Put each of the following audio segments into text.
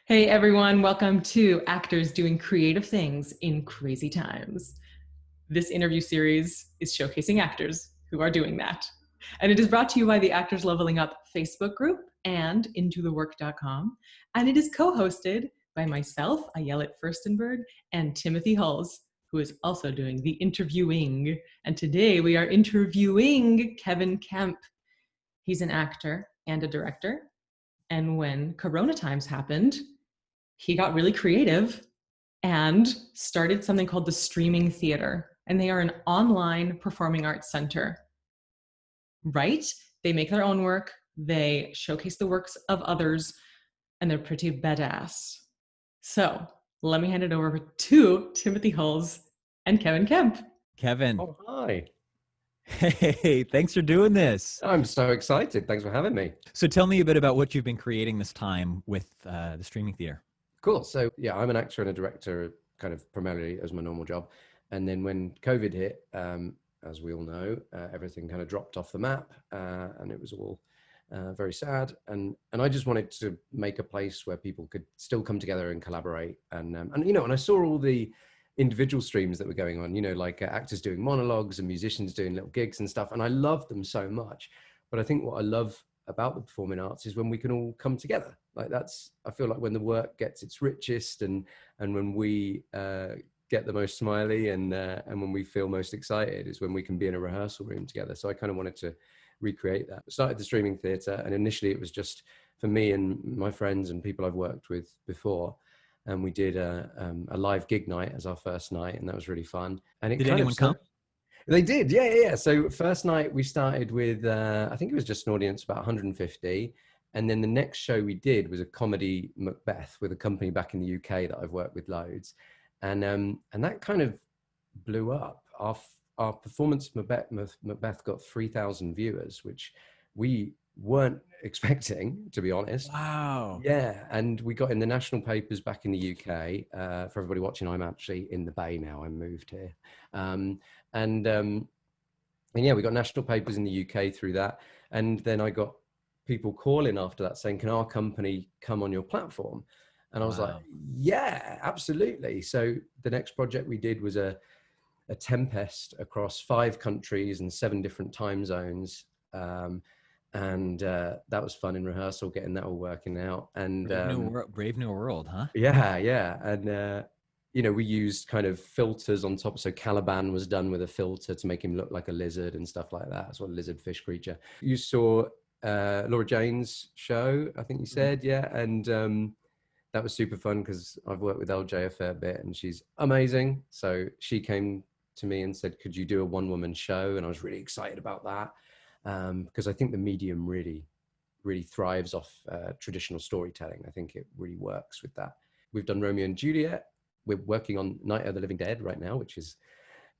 Hey everyone, welcome to Actors Doing Creative Things in Crazy Times. This interview series is showcasing actors who are doing that. And it is brought to you by the Actors Leveling Up Facebook group and intothework.com. And it is co-hosted by myself, Ayelet Furstenberg, and Timothy Hulls, who is also doing the interviewing. And today we are interviewing Kevin Kemp. He's an actor and a director. And when Corona times happened, he got really creative and started something called the Streaming Theater. And they are an online performing arts center, right? They make their own work, they showcase the works of others, and they're pretty badass. So let me hand it over to Timothy Hulls and Kevin Kemp. Kevin, Oh, hi. hey, thanks for doing this. I'm so excited. Thanks for having me. So tell me a bit about what you've been creating this time with the streaming theater. Cool. So, yeah, I'm an actor and a director, kind of primarily as my normal job. And then when COVID hit, as we all know, everything kind of dropped off the map, and it was all very sad. And I just wanted to make a place where people could still come together and collaborate. And I saw all the individual streams that were going on, like actors doing monologues and musicians doing little gigs and stuff. And I love them so much. But I think what I love about the performing arts is when we can all come together. Like I feel like when the work gets its richest and when we get the most smiley and when we feel most excited is when we can be in a rehearsal room together. So I kind of wanted to recreate that. I started the streaming theatre, and initially it was just for me and my friends and people I've worked with before. And we did a live gig night as our first night, and that was really fun. And it Did anyone come? They did, yeah. So first night we started with, I think it was just an audience about 150. And then the next show we did was a comedy Macbeth with a company back in the UK that I've worked with loads. And that kind of blew up. Our performance of Macbeth got 3,000 viewers, which we weren't expecting, to be honest. Wow. Yeah, and we got in the national papers back in the UK. For everybody watching, I'm actually in the Bay now. I moved here. And yeah, we got national papers in the UK through that. And then I got people calling after that saying, can our company come on your platform? And I was like, yeah, absolutely. So the next project we did was a tempest across 5 countries and 7 different time zones. And that was fun in rehearsal, getting that all working out. And Brave New World, huh? Yeah. And we used kind of filters on top. So Caliban was done with a filter to make him look like a lizard and stuff like that. Sort of lizard fish creature. You saw Laura Jane's show, I think you said, yeah. And that was super fun because I've worked with LJ a fair bit and she's amazing. So she came to me and said, could you do a 1-woman show? And I was really excited about that because I think the medium really thrives off traditional storytelling. I think it really works with that. We've done Romeo and Juliet. We're working on Night of the Living Dead right now, which is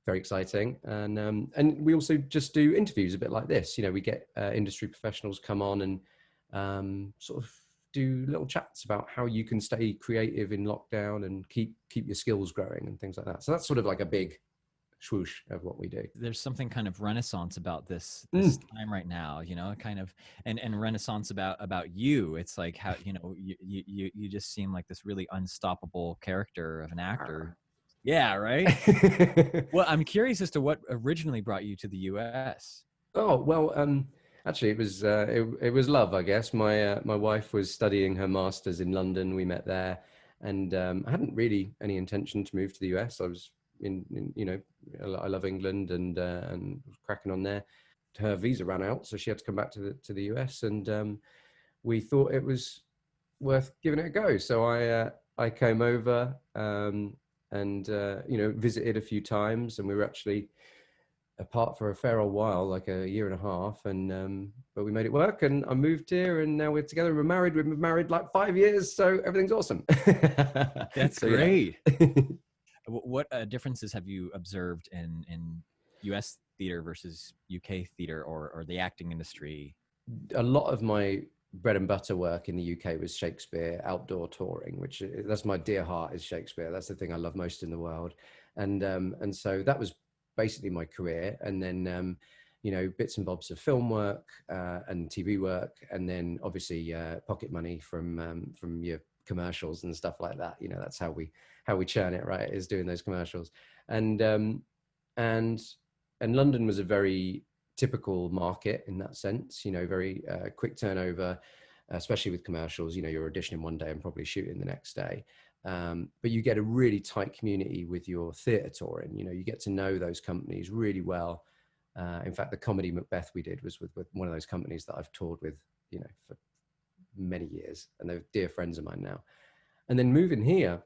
very exciting. And we also just do interviews a bit like this. We get industry professionals come on and sort of do little chats about how you can stay creative in lockdown and keep your skills growing and things like that. So that's sort of like a big swoosh of what we do. There's something kind of renaissance about this time right now, kind of, and renaissance about you. It's like how, you just seem like this really unstoppable character of an actor. Yeah, right. Well, I'm curious as to what originally brought you to the US. Oh, well, actually it was love, I guess. My wife was studying her master's in London. We met there, and I hadn't really any intention to move to the US. I was I love England and cracking on there. Her visa ran out, so she had to come back to the US, and we thought it was worth giving it a go. So I came over and visited a few times, and we were actually apart for a fair old while, like a year and a half, and but we made it work, and I moved here, and now we're together. We're married. We've been married like 5 years, so everything's awesome. That's so, great. What differences have you observed in U.S. theater versus UK theater or the acting industry? A lot of my bread and butter work in the UK was Shakespeare outdoor touring, which that's my dear heart is Shakespeare. That's the thing I love most in the world. And so that was basically my career. And then, bits and bobs of film work and TV work. And then obviously pocket money from your commercials and stuff like that. You know, that's how we churn it, right? Is doing those commercials. And and London was a very typical market in that sense. You know, very quick turnover, especially with commercials. You know, you're auditioning one day and probably shooting the next day. But you get a really tight community with your theatre touring. You know, you get to know those companies really well. In fact, the comedy Macbeth we did was with one of those companies that I've toured with, you know, for many years, and they're dear friends of mine now. And then moving here,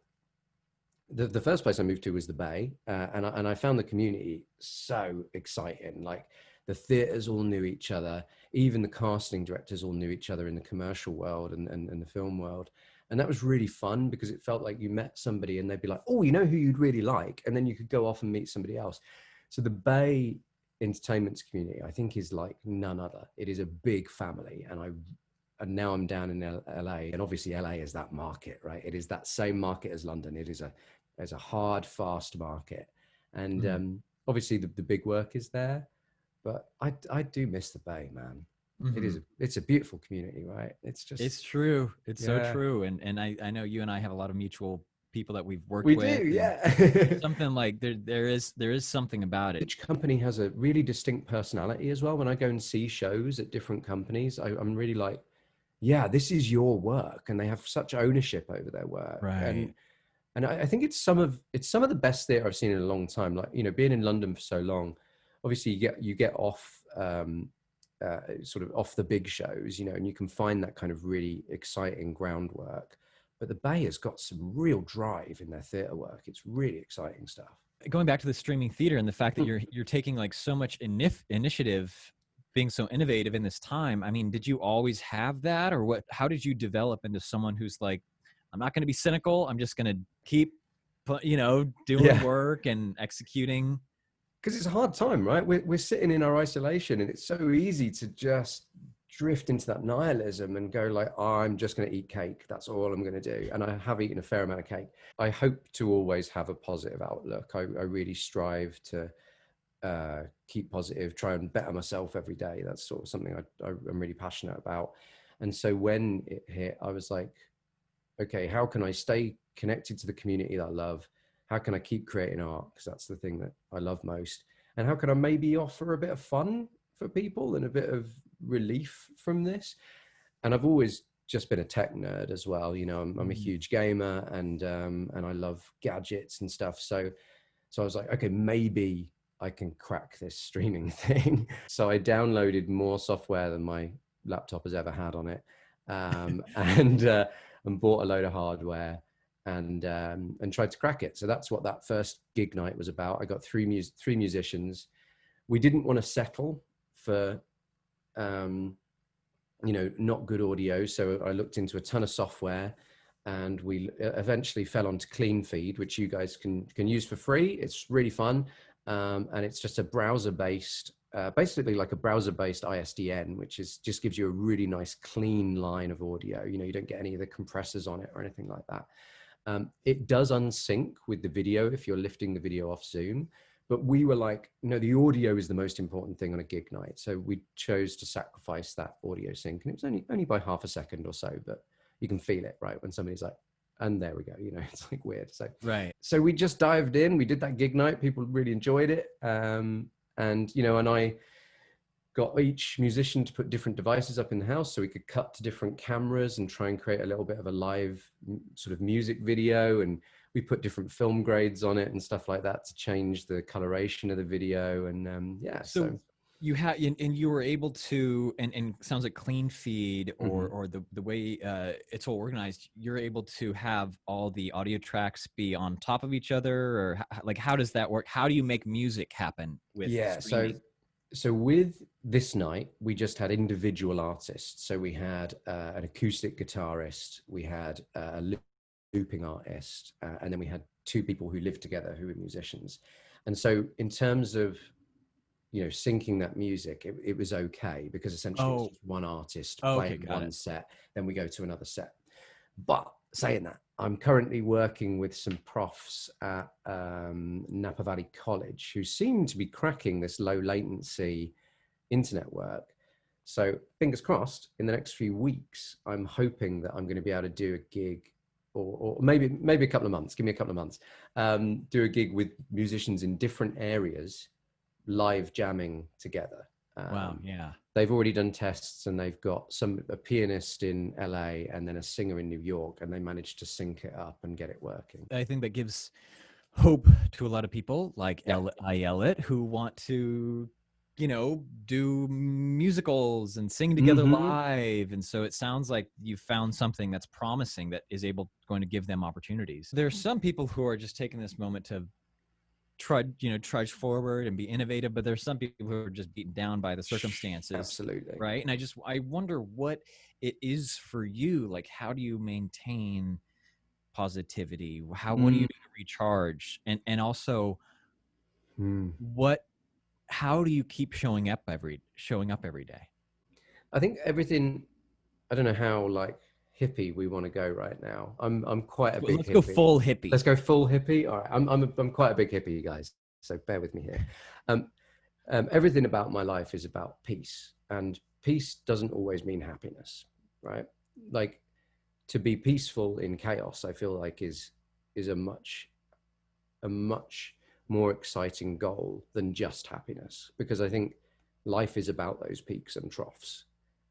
the first place I moved to was the Bay, and I found the community so exciting. Like the theaters all knew each other, even the casting directors all knew each other in the commercial world and the film world. And that was really fun because it felt like you met somebody and they'd be like, oh, you know who you'd really like? And then you could go off and meet somebody else. So the Bay entertainment community, I think, is like none other. It is a big family. And now I'm down in LA, and obviously LA is that market, right? It is that same market as London. It is a hard, fast market. And obviously the big work is there, but I do miss the Bay, man. It's a beautiful community, right? It's true. It's so true. And I know you and I have a lot of mutual people that we've worked with. We do, yeah. Something like there is something about it. Each company has a really distinct personality as well. When I go and see shows at different companies, I'm really like, yeah, this is your work, and they have such ownership over their work. Right. And I think it's some of the best theatre I've seen in a long time. Like, you know, being in London for so long, obviously you get off sort of off the big shows, you know, and you can find that kind of really exciting groundwork. But the Bay has got some real drive in their theatre work. It's really exciting stuff. Going back to the streaming theater and the fact that you're taking like so much initiative, being so innovative in this time. I mean, did you always have that, or what? How did you develop into someone who's like, I'm not going to be cynical. I'm just going to keep, doing work and executing. Because it's a hard time, right? We're sitting in our isolation, and it's so easy to just drift into that nihilism and go like, oh, I'm just going to eat cake. That's all I'm going to do. And I have eaten a fair amount of cake. I hope to always have a positive outlook. I really strive to keep positive, try and better myself every day. That's sort of something I'm really passionate about. And so when it hit, I was like, okay, how can I stay connected to the community that I love? How can I keep creating art? Because that's the thing that I love most. And how can I maybe offer a bit of fun for people and a bit of relief from this? And I've always just been a tech nerd as well. You know, I'm a huge gamer, and I love gadgets and stuff. So I was like, okay, maybe I can crack this streaming thing. So I downloaded more software than my laptop has ever had on it, and bought a load of hardware and tried to crack it. So that's what that first gig night was about. I got three musicians. We didn't want to settle for not good audio, so I looked into a ton of software, and we eventually fell onto Clean Feed, which you guys can use for free. It's really fun. And it's just a browser-based, basically like a browser-based ISDN, which just gives you a really nice clean line of audio. You know, you don't get any of the compressors on it or anything like that. It does unsync with the video if you're lifting the video off Zoom. But we were like, no, the audio is the most important thing on a gig night. So we chose to sacrifice that audio sync. And it was only by half a second or so, but you can feel it, right? When somebody's like, and there we go, you know, it's like weird. So, right. So we just dived in, we did that gig night. People really enjoyed it. And I got each musician to put different devices up in the house so we could cut to different cameras and try and create a little bit of a live sort of music video. And we put different film grades on it and stuff like that to change the coloration of the video. And so you had, and you were able to, and sounds like Clean Feed or the way it's all organized, you're able to have all the audio tracks be on top of each other, or like, how does that work? How do you make music happen with streaming? So with this night, we just had individual artists. So we had an acoustic guitarist, we had a looping artist, and then we had two people who lived together who were musicians. And so in terms of, syncing that music, it was okay, because essentially it's just one artist playing one set, then we go to another set. But saying that, I'm currently working with some profs at Napa Valley College who seem to be cracking this low latency internet work. So fingers crossed, in the next few weeks, I'm hoping that I'm going to be able to do a gig or maybe a couple of months. Give me a couple of months. Do a gig with musicians in different areas, live jamming together. Wow. Yeah. They've already done tests, and they've got a pianist in LA and then a singer in New York, and they managed to sync it up and get it working. I think that gives hope to a lot of people like Yeah. I Elliott who want to, do musicals and sing together live. And so it sounds like you found something that's promising that is going to give them opportunities. There are some people who are just taking this moment to trudge forward and be innovative, but there's some people who are just beaten down by the circumstances. Absolutely. Right. And I wonder what it is for you. Like, how do you maintain positivity? What do you do to recharge? And also how do you keep showing up every day? I think everything, I don't know how like hippie we want to go right now. I'm quite a big Let's hippie. go full hippie. Let's go full hippie. All right. I'm quite a big hippie, guys. So bear with me here. Everything about my life is about peace, and peace doesn't always mean happiness, right? Like, to be peaceful in chaos, I feel like is a much more exciting goal than just happiness, because I think life is about those peaks and troughs,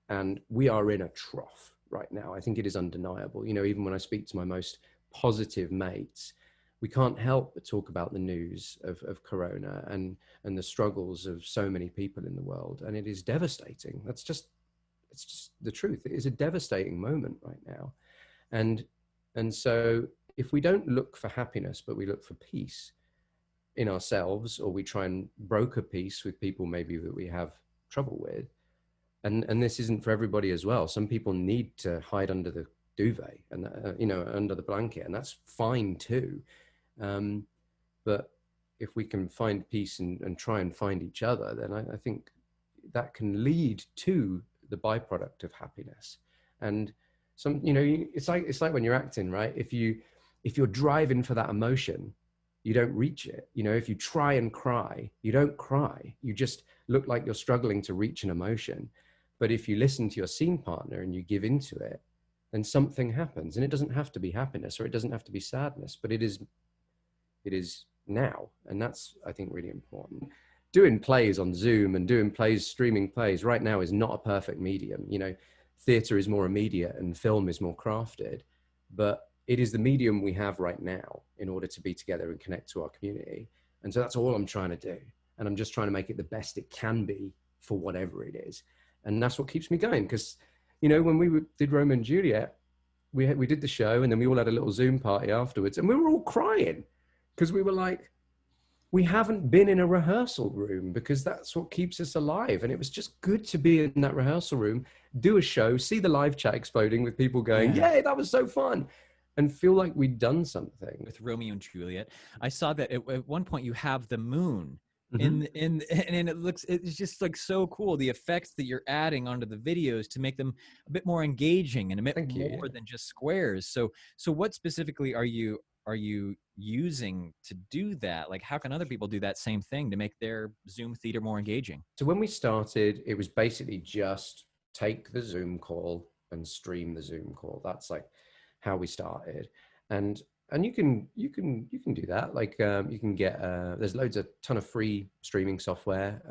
and we are in a trough right now. I think it is undeniable. Even when I speak to my most positive mates, we can't help but talk about the news of corona and the struggles of so many people in the world, and it is devastating. It's just the truth. It is a devastating moment right now. And so if we don't look for happiness, but we look for peace in ourselves, or we try and broker peace with people maybe that we have trouble with, and this isn't for everybody as well. Some people need to hide under the duvet and under the blanket, and that's fine too. But if we can find peace and try and find each other, then I think that can lead to the byproduct of happiness. And it's like when you're acting, right? If you're driving for that emotion, you don't reach it. If you try and cry, you don't cry. You just look like you're struggling to reach an emotion. But if you listen to your scene partner and you give into it, then something happens. And it doesn't have to be happiness, or it doesn't have to be sadness, but it is now. And that's, I think, really important. Doing plays on Zoom and doing plays, streaming plays right now is not a perfect medium. Theater is more immediate and film is more crafted, but it is the medium we have right now in order to be together and connect to our community. And so that's all I'm trying to do. And I'm just trying to make it the best it can be for whatever it is. And that's what keeps me going. Because, when we did Romeo and Juliet, we did the show, and then we all had a little Zoom party afterwards, and we were all crying because we were like, we haven't been in a rehearsal room, because that's what keeps us alive. And it was just good to be in that rehearsal room, do a show, see the live chat exploding with people going, yay, that was so fun, and feel like we'd done something. With Romeo and Juliet, I saw that at one point you have the moon and it's just like so cool, the effects that you're adding onto the videos to make them a bit more engaging and a bit more than just squares. So what specifically are you using to do that? Like, how can other people do that same thing to make their Zoom theater more engaging? So when we started, it was basically just take the Zoom call and stream the Zoom call. That's like how we started. And you can do that. Like, you can get there's a ton of free streaming software.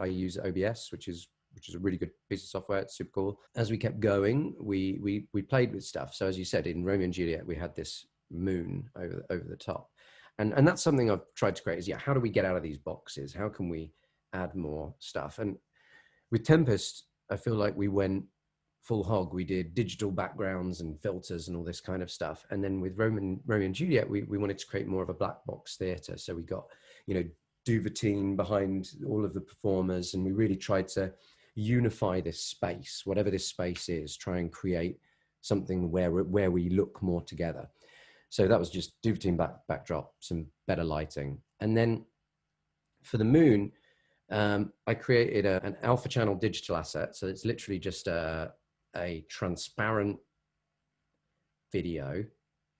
I use OBS, which is a really good piece of software. It's super cool. As we kept going, we played with stuff. So as you said, in Romeo and Juliet, we had this moon over the top, and that's something I've tried to create. Is how do we get out of these boxes? How can we add more stuff? And with Tempest, I feel like we went full hog. We did digital backgrounds and filters and all this kind of stuff. And then with Romeo and Juliet, we wanted to create more of a black box theater. So we got, Duvetine behind all of the performers. And we really tried to unify this space, whatever this space is, try and create something where we look more together. So that was just Duvetine backdrop, some better lighting. And then for the moon, I created an alpha channel digital asset. So it's literally just a transparent video,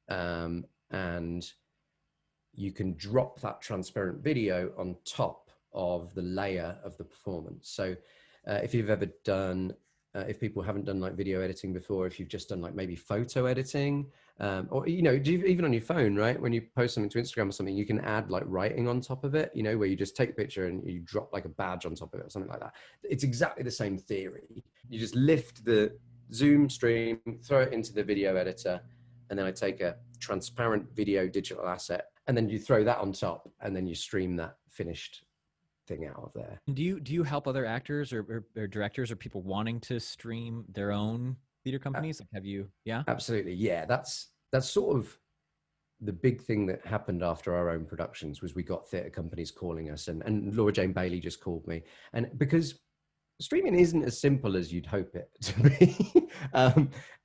and you can drop that transparent video on top of the layer of the performance. So if you've ever done if people haven't done like video editing before, if you've just done like maybe photo editing, or, you know, even on your phone, right? When you post something to Instagram or something, you can add like writing on top of it, you know, where you just take a picture and you drop like a badge on top of it or something like that. It's exactly the same theory. You just lift the Zoom stream, throw it into the video editor, and then I take a transparent video digital asset, and then you throw that on top, and then you stream that finished thing out of there. Do you help other actors or directors or people wanting to stream their own theater companies? Like, have you? Yeah, absolutely. Yeah, that's sort of the big thing that happened after our own productions was we got theatre companies calling us, and Laura Jane Bailey just called me, and because streaming isn't as simple as you'd hope it to be.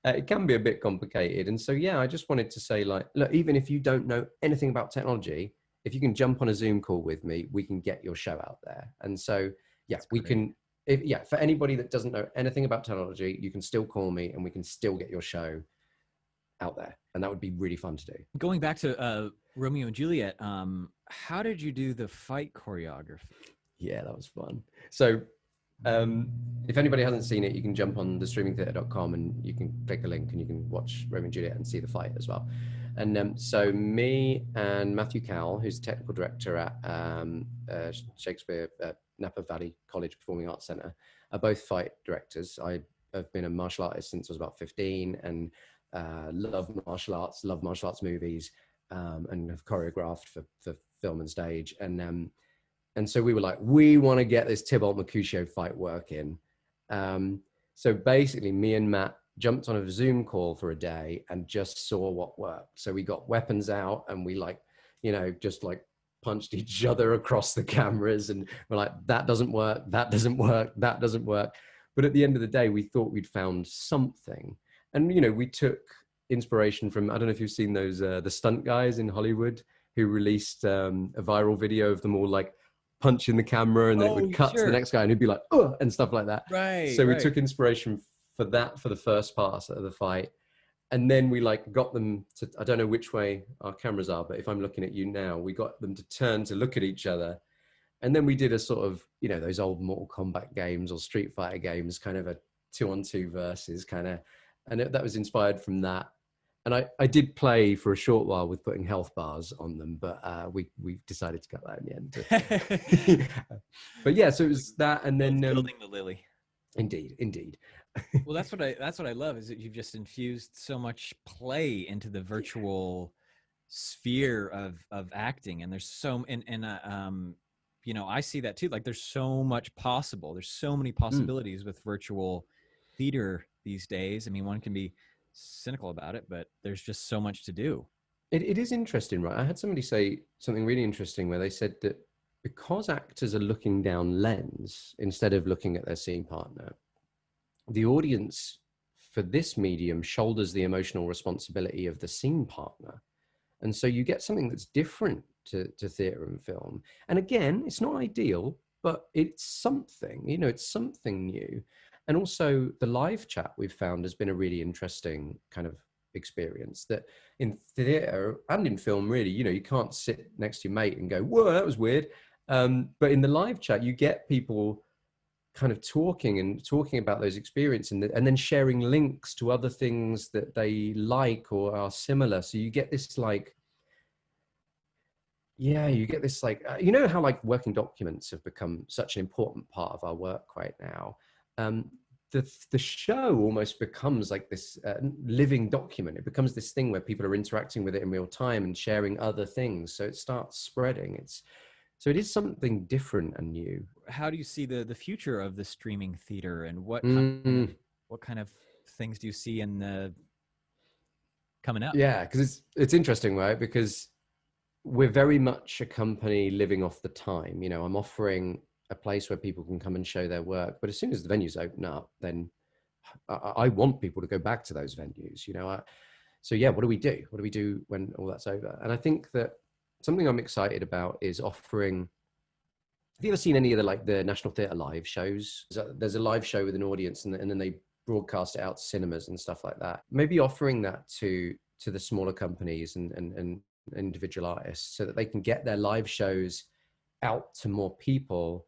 It can be a bit complicated, and so yeah, I just wanted to say, like, look, even if you don't know anything about technology, if you can jump on a Zoom call with me, we can get your show out there. And so yeah, That's we great. can. Yeah, for anybody that doesn't know anything about technology, you can still call me, and we can still get your show out there, and that would be really fun to do. Going back to Romeo and Juliet, how did you do the fight choreography? Yeah, that was fun. So if anybody hasn't seen it, you can jump on thestreamingtheatre.com and you can click a link and you can watch Romeo and Juliet and see the fight as well. And so me and Matthew Cowell, who's technical director at Shakespeare Napa Valley College Performing Arts Centre, are both fight directors. I have been a martial artist since I was about 15 and love martial arts movies, and have choreographed for film and stage. And so we were like, we want to get this Tybalt Mercutio fight working. So basically me and Matt jumped on a Zoom call for a day and just saw what worked. So we got weapons out and we like, you know, just like punched each other across the cameras, and we're like, that doesn't work, that doesn't work, that doesn't work. But at the end of the day, we thought we'd found something. And, you know, we took inspiration from, I don't know if you've seen those, the stunt guys in Hollywood who released a viral video of them all like punching the camera, and then it would cut to the next guy and he'd be like, oh, and stuff like that. Right. So we took inspiration for that for the first part of the fight. And then we like got them to, I don't know which way our cameras are, but if I'm looking at you now, we got them to turn to look at each other. And then we did a sort of, you know, those old Mortal Kombat games or Street Fighter games, kind of a 2-on-2 versus kind of, and that was inspired from that. And I did play for a short while with putting health bars on them, but we decided to cut that in the end. But yeah, so it was that, and then building the lily. Indeed. Well, that's what I love, is that you've just infused so much play into the virtual sphere of acting, and there's so you know, I see that too. Like, there's so much possible. There's so many possibilities with virtual theater these days. I mean, one can be cynical about it, but there's just so much to do. It is interesting, right? I had somebody say something really interesting where they said that because actors are looking down lens instead of looking at their scene partner, the audience for this medium shoulders the emotional responsibility of the scene partner. And so you get something that's different to theatre and film. And again, it's not ideal, but it's something, you know, it's something new. And also the live chat we've found has been a really interesting kind of experience, that in theatre and in film, really, you know, you can't sit next to your mate and go, whoa, that was weird. But in the live chat, you get people kind of talking about those experiences, and then sharing links to other things that they like or are similar. So you get this like, yeah, you get this like, you know how like working documents have become such an important part of our work right now. The show almost becomes like this living document. It becomes this thing where people are interacting with it in real time and sharing other things. So it starts spreading. So it is something different and new. How do you see the future of the streaming theater, and what kind of things do you see in the coming up? Yeah, because it's interesting, right? Because we're very much a company living off the time. You know, I'm offering a place where people can come and show their work, but as soon as the venues open up, then I want people to go back to those venues. You know, so yeah, what do we do? What do we do when all that's over? And I think that something I'm excited about is offering. Have you ever seen any of the National Theatre live shows? There's a live show with an audience, and then they broadcast it out to cinemas and stuff like that. Maybe offering that to the smaller companies and individual artists, so that they can get their live shows out to more people,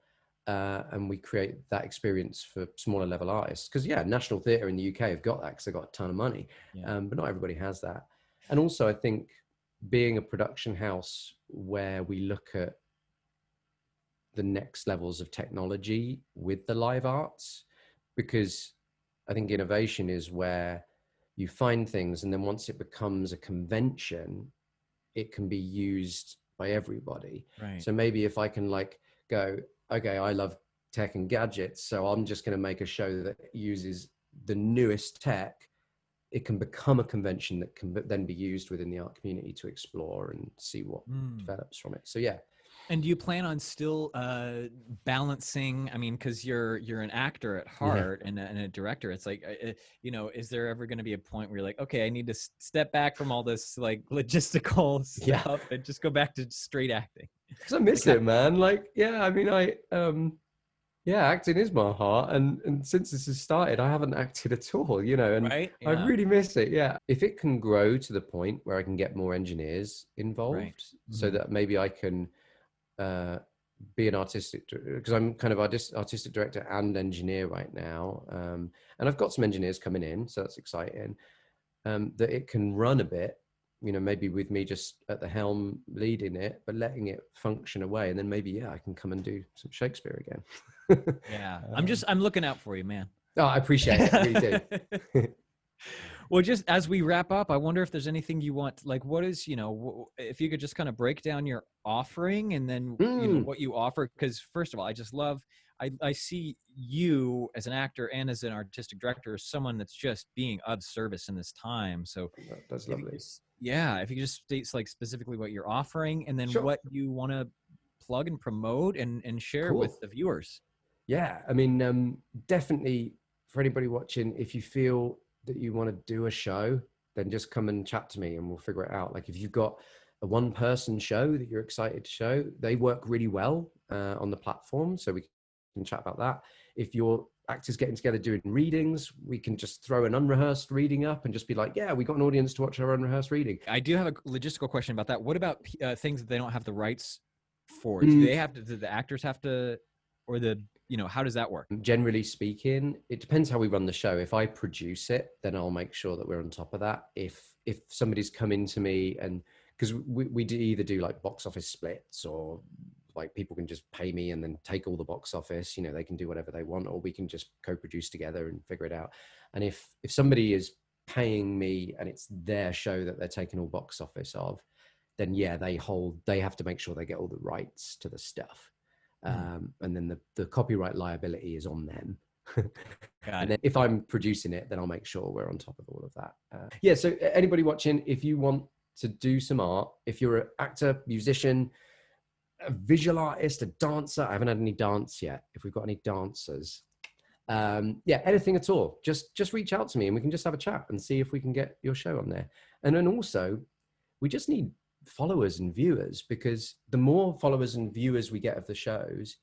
and we create that experience for smaller level artists. Because yeah, National Theatre in the UK have got that because they've got a ton of money, but not everybody has that. And also, I think being a production house where we look at the next levels of technology with the live arts, because I think innovation is where you find things, and then once it becomes a convention, it can be used by everybody. Right. So maybe if I can like go, okay, I love tech and gadgets, so I'm just going to make a show that uses the newest tech, it can become a convention that can then be used within the art community to explore and see what develops from it. So yeah. And do you plan on still balancing? I mean, because you're an actor at heart and a director. It's like, you know, is there ever going to be a point where you're like, okay, I need to step back from all this like logistical stuff and just go back to straight acting? Because I miss it, man. Like, yeah, I mean, yeah, acting is my heart, and since this has started, I haven't acted at all, you know, and right? I really miss it. Yeah, if it can grow to the point where I can get more engineers involved, so that maybe I can be an artistic, because I'm kind of artistic director and engineer right now, and I've got some engineers coming in, so that's exciting. That it can run a bit, you know, maybe with me just at the helm leading it, but letting it function away, and then maybe I can come and do some Shakespeare again. Yeah, I'm looking out for you, man. Oh, I appreciate it. I really do. Well, just as we wrap up, I wonder if there's anything you want, like what is, you know, if you could just kind of break down your offering and then, you know, what you offer. Because first of all, I just love, I see you as an actor and as an artistic director, as someone that's just being of service in this time. So that's lovely. If you could just state like specifically what you're offering and then what you want to plug and promote and share with the viewers. Yeah, I mean, definitely for anybody watching, if you feel that you want to do a show, then just come and chat to me and we'll figure it out. Like if you've got a one-person show that you're excited to show, they work really well on the platform, so we can chat about that. If your actors getting together doing readings, we can just throw an unrehearsed reading up and just be like, yeah, we got an audience to watch our unrehearsed reading. I do have a logistical question about that. What about things that they don't have the rights for? Do they have to, do the actors have to, or the, you know, how does that work? Generally speaking, it depends how we run the show. If I produce it, then I'll make sure that we're on top of that. If somebody's coming to me, and because we do either do like box office splits, or like people can just pay me and then take all the box office, you know, they can do whatever they want, or we can just co-produce together and figure it out. And if somebody is paying me and it's their show that they're taking all box office of, then yeah, they have to make sure they get all the rights to the stuff. And then the copyright liability is on them. And then if I'm producing it, then I'll make sure we're on top of all of that. Yeah, so anybody watching, if you want to do some art, if you're an actor, musician, a visual artist, a dancer, I haven't had any dance yet. If we've got any dancers, yeah, anything at all, just reach out to me and we can just have a chat and see if we can get your show on there. And then also, we just need followers and viewers, because the more followers and viewers we get of the shows,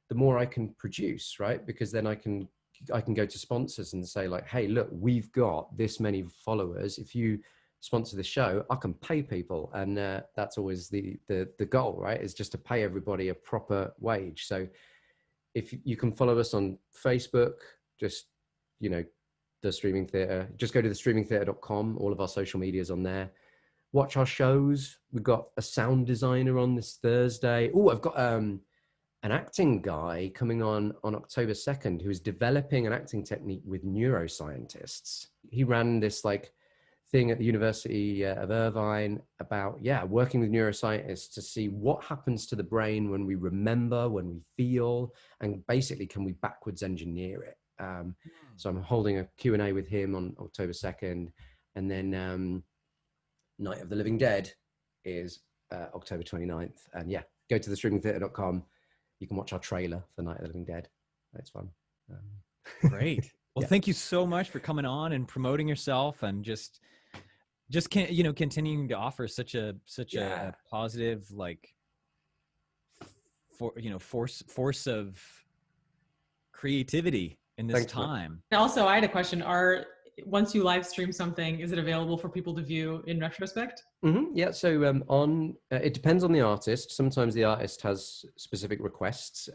the more I can produce, right? Because then I can go to sponsors and say like, hey, look, we've got this many followers. If you sponsor the show, I can pay people. And that's always the goal, right? Is just to pay everybody a proper wage. So if you can follow us on Facebook, just, you know, The Streaming Theatre, just go to thestreamingtheatre.com. All of our social media is on there. Watch our shows. We've got a sound designer on this Thursday. Oh, I've got an acting guy coming on October 2nd who is developing an acting technique with neuroscientists. He ran this like thing at the University of Irvine about, working with neuroscientists to see what happens to the brain when we remember, when we feel, and basically can we backwards engineer it. So I'm holding a Q&A with him on October 2nd. And then Night of the Living Dead is October 29th. And yeah, go to thestreamingtheatre.com. You can watch our trailer for Night of the Living Dead. It's fun. Great. Well, thank you so much for coming on and promoting yourself, and just continuing to offer such a positive, like, force of creativity in this time. Also, I had a question. once you live stream something, is it available for people to view in retrospect? Yeah, so it depends on the artist. Sometimes the artist has specific requests.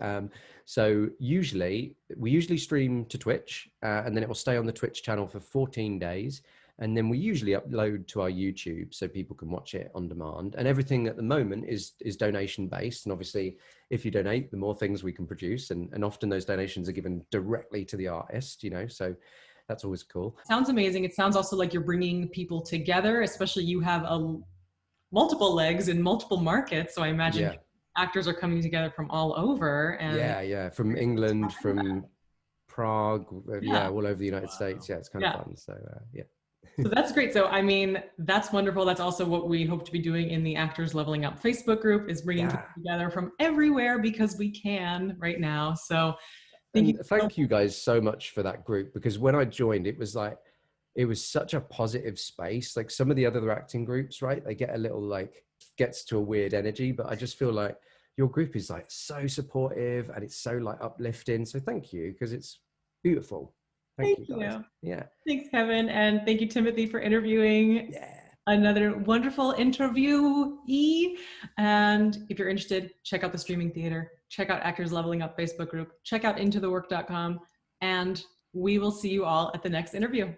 So we usually stream to Twitch, and then it will stay on the Twitch channel for 14 days. And then we usually upload to our YouTube so people can watch it on demand. And everything at the moment is donation based. And obviously, if you donate, the more things we can produce. And often those donations are given directly to the artist, so that's always cool. Sounds amazing. It sounds also like you're bringing people together, especially you have multiple legs in multiple markets. So I imagine actors are coming together from all over. And yeah, from England, from Prague, all over the United States. Yeah, it's kind of fun. So yeah. So that's great. So, I mean, that's wonderful. That's also what we hope to be doing in the Actors Leveling Up Facebook group, is bringing people together from everywhere because we can right now. So thank you guys so much for that group, because when I joined, it was such a positive space. Like some of the other acting groups, right? They get a little gets to a weird energy, but I just feel like your group is so supportive and it's so uplifting. So thank you, because it's beautiful. Thank you guys. Yeah. Thanks, Kevin. And thank you, Timothy, for interviewing another wonderful interviewee. And if you're interested, check out the Streaming Theater, check out Actors Leveling Up Facebook group, check out intothework.com, and we will see you all at the next interview.